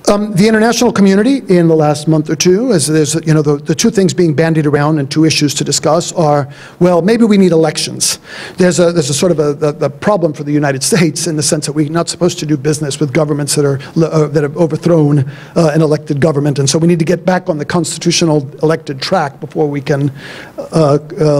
The international community in the last month or two, as there's, the two things being bandied around and two issues to discuss are, well, maybe we need elections. There's a sort of a problem for the United States in the sense that we're not supposed to do business with governments that have overthrown an elected government, and so we need to get back on the constitutional elected track before we can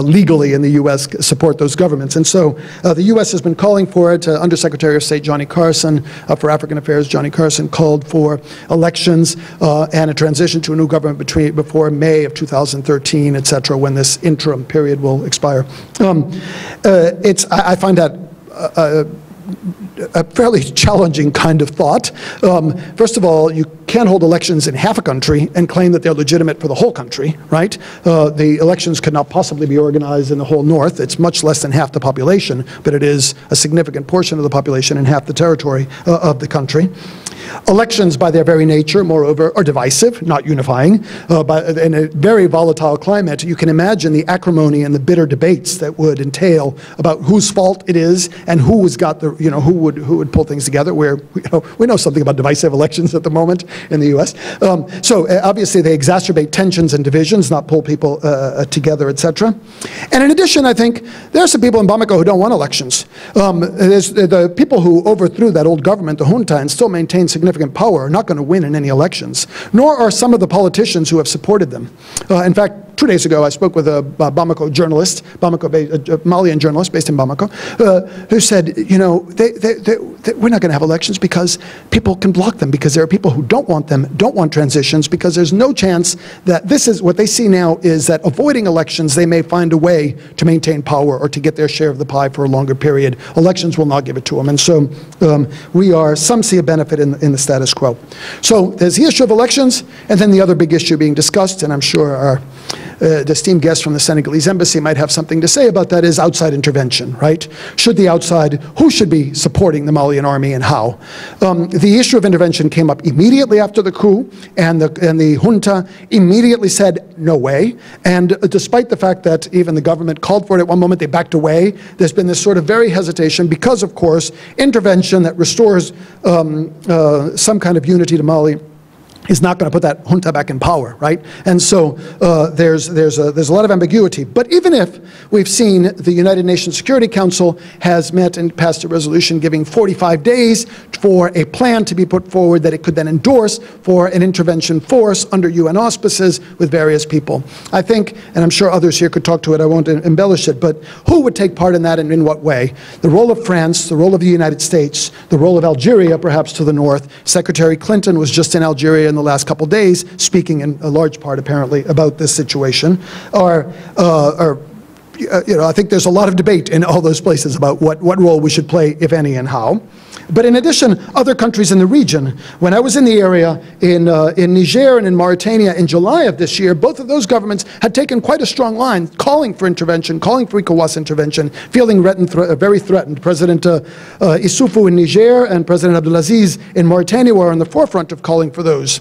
legally in the U.S. support those governments. And so the U.S. has been calling for it. Undersecretary of State Johnny Carson for African Affairs, Johnny Carson, called for elections and a transition to a new government before May of 2013, et cetera, when this interim period will expire. I find that a fairly challenging kind of thought. First of all, you can't hold elections in half a country and claim that they're legitimate for the whole country, right? The elections could not possibly be organized in the whole North. It's much less than half the population, but it is a significant portion of the population and half the territory of the country. Elections, by their very nature, moreover, are divisive, not unifying. In a very volatile climate, you can imagine the acrimony and the bitter debates that would entail about whose fault it is and who has got the, who would pull things together. Where we know something about divisive elections at the moment in the U.S. So obviously they exacerbate tensions and divisions, not pull people together, etc. And in addition, I think there are some people in Bamako who don't want elections. There's the people who overthrew that old government, the junta, and still maintain significant power are not going to win in any elections, nor are some of the politicians who have supported them. In fact, 2 days ago, I spoke with a Bamako journalist, Malian journalist based in Bamako, who said, we're not going to have elections because people can block them, because there are people who don't want them, don't want transitions, because there's no chance that this is what they see now is that avoiding elections, they may find a way to maintain power or to get their share of the pie for a longer period. Elections will not give it to them. And so some see a benefit in the status quo. So there's the issue of elections, and then the other big issue being discussed, and I'm sure our esteemed guest from the Senegalese embassy might have something to say about that, is outside intervention, right? Who should be supporting the Malian army and how? The issue of intervention came up immediately after the coup, and the junta immediately said, no way. And despite the fact that even the government called for it at one moment, they backed away. There's been this sort of very hesitation because, of course, intervention that restores some kind of unity to Mali is not going to put that junta back in power, right? And so there's a lot of ambiguity. But even if we've seen the United Nations Security Council has met and passed a resolution giving 45 days for a plan to be put forward that it could then endorse for an intervention force under UN auspices with various people. I think, and I'm sure others here could talk to it, I won't embellish it, but who would take part in that and in what way? The role of France, the role of the United States, the role of Algeria perhaps to the north. Secretary Clinton was just in Algeria in the last couple days, speaking in a large part, apparently, about this situation, I think there's a lot of debate in all those places about what role we should play, if any, and how. But in addition, other countries in the region, when I was in the area in Niger and in Mauritania in July of this year, both of those governments had taken quite a strong line, calling for intervention, calling for ECOWAS intervention, feeling very threatened. President Issoufou in Niger and President Abdelaziz in Mauritania were on the forefront of calling for those.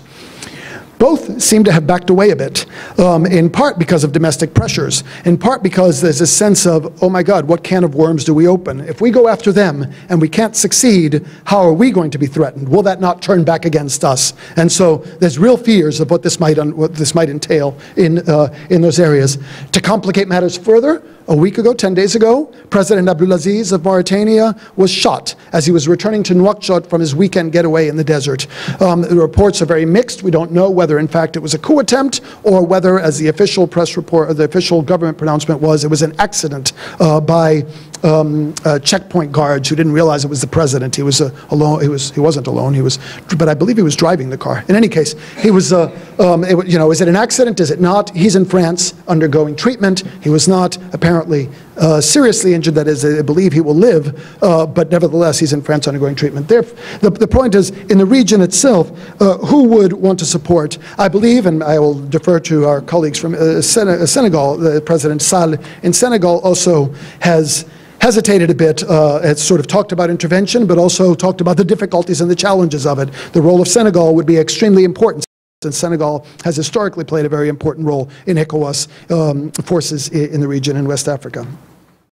Both seem to have backed away a bit, in part because of domestic pressures, in part because there's a sense of, oh my God, what can of worms do we open? If we go after them and we can't succeed, how are we going to be threatened? Will that not turn back against us? And so there's real fears of what this might entail in those areas. To complicate matters further, a week ago, 10 days ago, President Abdelaziz of Mauritania was shot as he was returning to Nouakchott from his weekend getaway in the desert. The reports are very mixed. We don't know whether, in fact, it was a coup attempt or whether, as the official press report, or the official government pronouncement was, it was an accident by checkpoint guards who didn't realize it was the president. He was alone. He wasn't alone. But I believe he was driving the car. In any case, he was. Is it an accident? Is it not? He's in France undergoing treatment. He was not apparently seriously injured. That is, I believe he will live. But nevertheless, he's in France undergoing treatment. The point is, in the region itself, who would want to support? I believe, and I will defer to our colleagues from Senegal. President Sall in Senegal also has hesitated a bit, has sort of talked about intervention, but also talked about the difficulties and the challenges of it. The role of Senegal would be extremely important, and Senegal has historically played a very important role in ECOWAS forces in the region in West Africa.